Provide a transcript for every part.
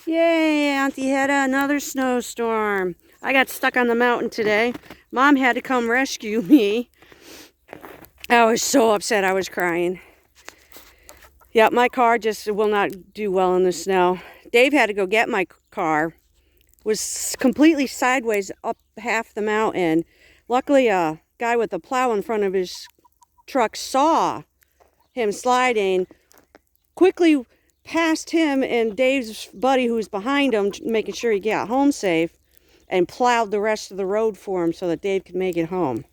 Yay, Aunty Headda, another snowstorm. I got stuck on the mountain today. Mom had to come rescue me. I was so upset I was crying. Yep, my car just will not do well in the snow. Dave had to go get my car. Was completely sideways up half the mountain. Luckily, a guy with a plow in front of his truck saw him sliding, quickly passed him and Dave's buddy who was behind him, making sure he got home safe, and plowed the rest of the road for him so that Dave could make it home.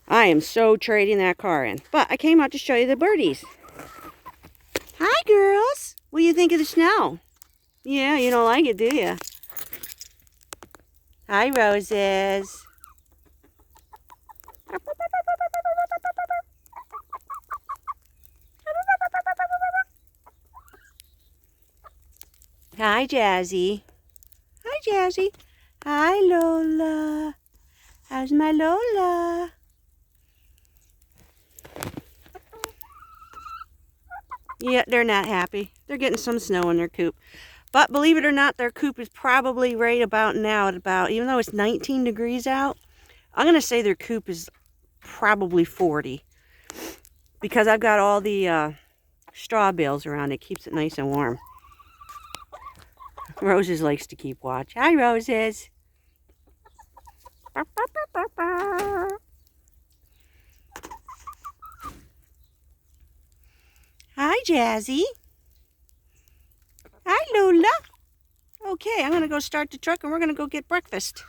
I am so trading that car in. But I came out to show you the birdies. Hi, girls. What do you think of the snow? Yeah, you don't like it, do you? Hi, roses. Hi, Jazzy. Hi, Jazzy. Hi, Lola. How's my Lola? Yeah, they're not happy. They're getting some snow in their coop. But believe it or not, their coop is probably right about now at about, even though it's 19 degrees out, I'm going to say their coop is probably 40. Because I've got all the straw bales around. It keeps it nice and warm. Roses likes to keep watch. Hi, Roses. Hi, Jazzy. Hi, Lola. Okay, I'm going to go start the truck and we're going to go get breakfast.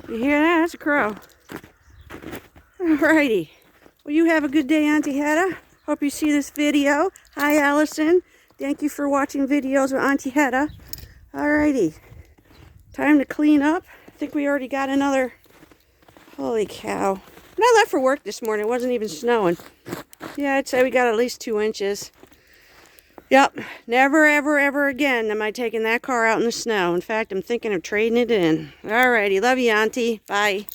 You hear that? That's a crow. Alrighty. Well, you have a good day, Aunty Headda. Hope you see this video. Hi, Allison. Thank you for watching videos with Aunty Headda. Alrighty. Time to clean up. I think we already got another... Holy cow. When I left for work this morning, it wasn't even snowing. Yeah, I'd say we got at least 2 inches. Yep. Never, ever, ever again am I taking that car out in the snow. In fact, I'm thinking of trading it in. Alrighty. Love you, Auntie. Bye.